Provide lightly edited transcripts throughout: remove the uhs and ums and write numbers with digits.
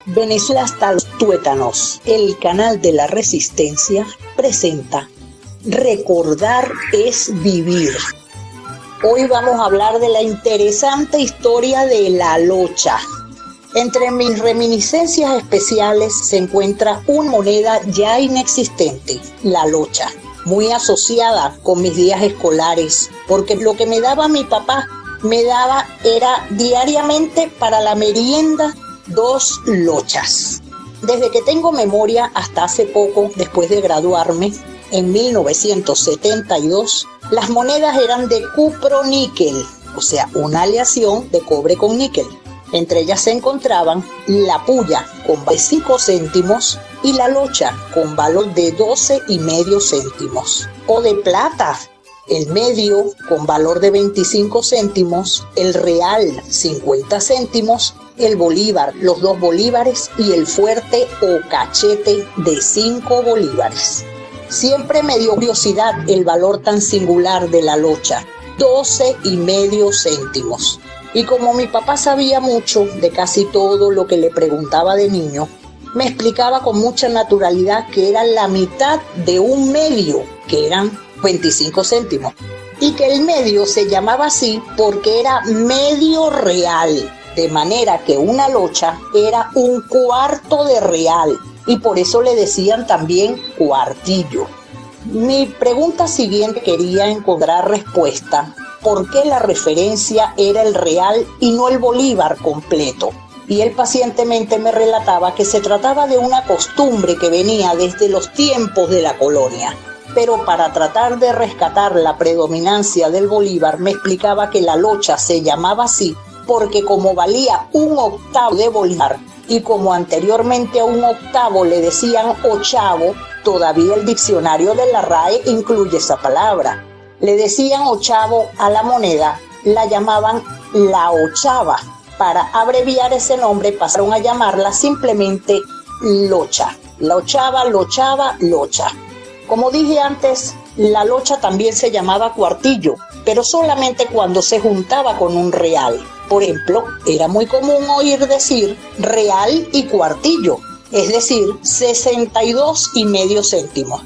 Venezuela hasta los tuétanos, el canal de la Resistencia, presenta Recordar es vivir. Hoy vamos a hablar de la interesante historia de la locha. Entre mis reminiscencias especiales se encuentra una moneda ya inexistente, la locha, muy asociada con mis días escolares, porque lo que me daba mi papá era diariamente para la merienda 2 lochas. Desde que tengo memoria hasta hace poco, después de graduarme, en 1972, las monedas eran de cupro-níquel, o sea, una aleación de cobre con níquel. Entre ellas se encontraban la puya con 5 céntimos y la locha con valor de 12,5 céntimos. O de plata, el medio con valor de 25 céntimos, el real 50 céntimos, el bolívar, los 2 bolívares y el fuerte o cachete de 5 bolívares. Siempre me dio curiosidad el valor tan singular de la locha, 12,5 céntimos. Y como mi papá sabía mucho de casi todo lo que le preguntaba de niño, me explicaba con mucha naturalidad que era la mitad de un medio, que eran 25 céntimos. Y que el medio se llamaba así porque era medio real, de manera que una locha era un cuarto de real. Y por eso le decían también cuartillo. Mi pregunta siguiente quería encontrar respuesta. ¿Por qué la referencia era el real y no el bolívar completo? Y él pacientemente me relataba que se trataba de una costumbre que venía desde los tiempos de la colonia. Pero para tratar de rescatar la predominancia del bolívar, me explicaba que la locha se llamaba así porque como valía 1/8 de bolívar, y como anteriormente a 1/8 le decían ochavo, todavía el diccionario de la RAE incluye esa palabra. Le decían ochavo a la moneda, la llamaban la ochava. Para abreviar ese nombre pasaron a llamarla simplemente locha. La ochava, lochava, locha. Como dije antes, la locha también se llamaba cuartillo, pero solamente cuando se juntaba con un real. Por ejemplo, era muy común oír decir real y cuartillo, es decir, 62,5 céntimos.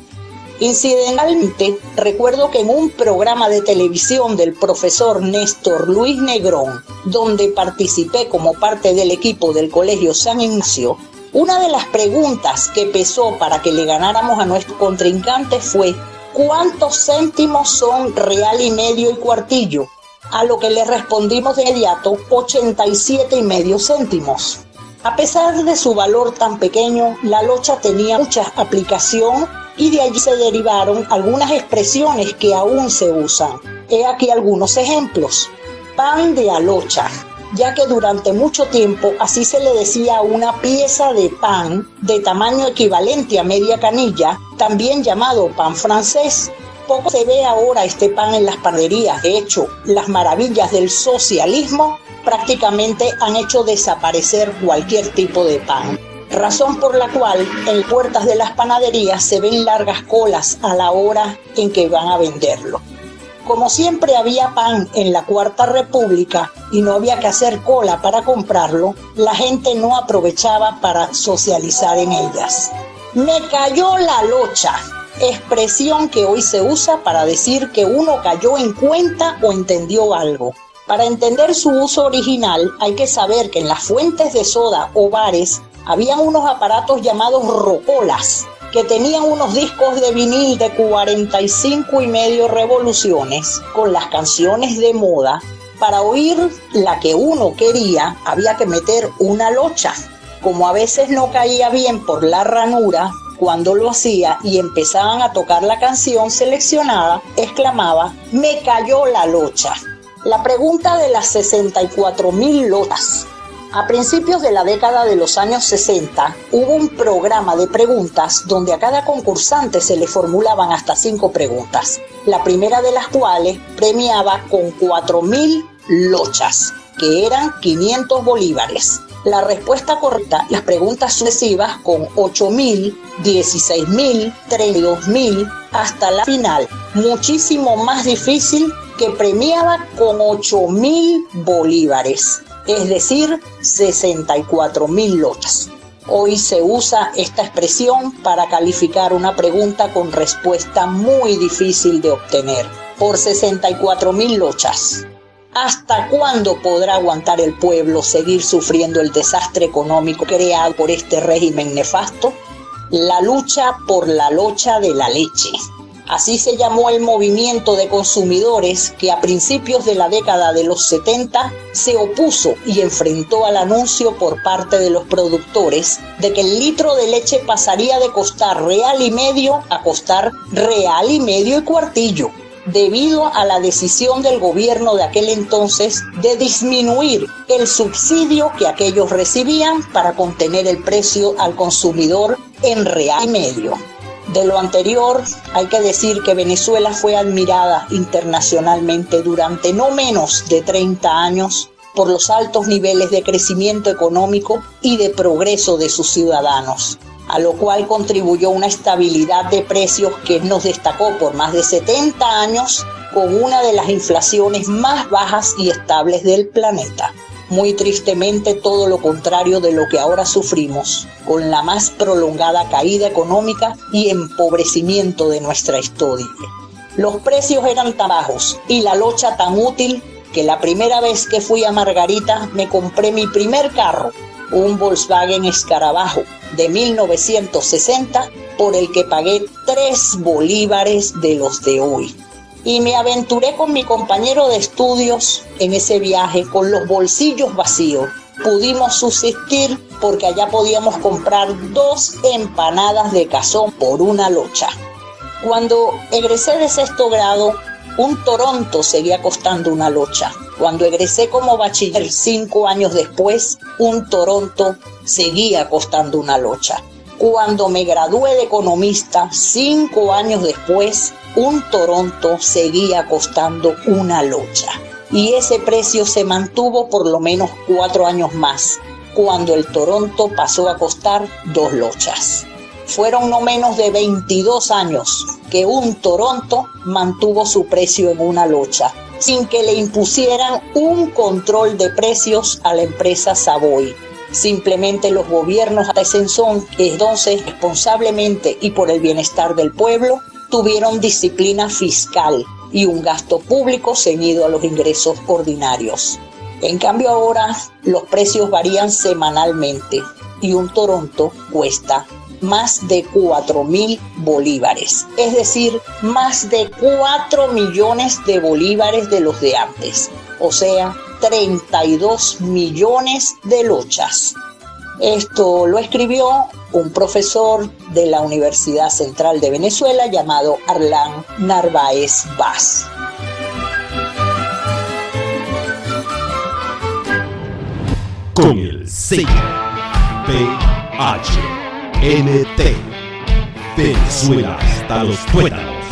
Incidentalmente, recuerdo que en un programa de televisión del profesor Néstor Luis Negrón, donde participé como parte del equipo del Colegio San Ignacio, una de las preguntas que pesó para que le ganáramos a nuestro contrincante fue ¿cuántos céntimos son real y medio y cuartillo? A lo que le respondimos de inmediato 87,5 céntimos. A pesar de su valor tan pequeño, la locha tenía mucha aplicación y de allí se derivaron algunas expresiones que aún se usan. He aquí algunos ejemplos. Pan de alocha, ya que durante mucho tiempo así se le decía a una pieza de pan de tamaño equivalente a media canilla, también llamado pan francés. Poco se ve ahora este pan en las panaderías. De hecho, las maravillas del socialismo prácticamente han hecho desaparecer cualquier tipo de pan. Razón por la cual en puertas de las panaderías se ven largas colas a la hora en que van a venderlo. Como siempre había pan en la Cuarta República y no había que hacer cola para comprarlo, la gente no aprovechaba para socializar en ellas. Me cayó la locha, expresión que hoy se usa para decir que uno cayó en cuenta o entendió algo. Para entender su uso original hay que saber que en las fuentes de soda o bares habían unos aparatos llamados rocolas, que tenían unos discos de vinil de 45,5 revoluciones con las canciones de moda. Para oír la que uno quería había que meter una locha. Como a veces no caía bien por la ranura, cuando lo hacía y empezaban a tocar la canción seleccionada, exclamaba, me cayó la locha. La pregunta de las 64,000 lochas. A principios de la década de los años 60, hubo un programa de preguntas donde a cada concursante se le formulaban hasta 5 preguntas, la primera de las cuales premiaba con 4,000 lochas, que eran 500 bolívares. La respuesta correcta, las preguntas sucesivas con 8,000, 16,000, 32,000, hasta la final, muchísimo más difícil, que premiaba con 8,000 bolívares. Es decir, 64,000 lochas. Hoy se usa esta expresión para calificar una pregunta con respuesta muy difícil de obtener. Por 64.000 lochas. ¿Hasta cuándo podrá aguantar el pueblo seguir sufriendo el desastre económico creado por este régimen nefasto? La lucha por la locha de la leche. Así se llamó el movimiento de consumidores que a principios de la década de los 70 se opuso y enfrentó al anuncio por parte de los productores de que el litro de leche pasaría de costar R$1.50 a costar R$1.50 y cuartillo, debido a la decisión del gobierno de aquel entonces de disminuir el subsidio que aquellos recibían para contener el precio al consumidor en R$1.50. De lo anterior, hay que decir que Venezuela fue admirada internacionalmente durante no menos de 30 años por los altos niveles de crecimiento económico y de progreso de sus ciudadanos, a lo cual contribuyó una estabilidad de precios que nos destacó por más de 70 años con una de las inflaciones más bajas y estables del planeta. Muy tristemente todo lo contrario de lo que ahora sufrimos, con la más prolongada caída económica y empobrecimiento de nuestra historia. Los precios eran tan bajos y la locha tan útil que la primera vez que fui a Margarita me compré mi primer carro, un Volkswagen Escarabajo de 1960, por el que pagué 3 bolívares de los de hoy. Y me aventuré con mi compañero de estudios en ese viaje con los bolsillos vacíos. Pudimos subsistir porque allá podíamos comprar 2 empanadas de cazón por una locha. Cuando egresé de 6º grado, un Toronto seguía costando una locha. Cuando egresé como bachiller 5 años después, un Toronto seguía costando una locha. Cuando me gradué de economista 5 años después, un Toronto seguía costando una locha. Y ese precio se mantuvo por lo menos 4 años más, cuando el Toronto pasó a costar 2 lochas. Fueron no menos de 22 años que un Toronto mantuvo su precio en una locha, sin que le impusieran un control de precios a la empresa Savoy. Simplemente los gobiernos Ascensión, que entonces responsablemente y por el bienestar del pueblo, tuvieron disciplina fiscal y un gasto público ceñido a los ingresos ordinarios. En cambio ahora los precios varían semanalmente y un Toronto cuesta más de 4.000 bolívares, es decir, más de 4 millones de bolívares de los de antes, o sea, 32 millones de lochas. Esto lo escribió un profesor de la Universidad Central de Venezuela llamado Arlán Narváez Vaz. Con el sello PHNT, Venezuela hasta los tuétanos.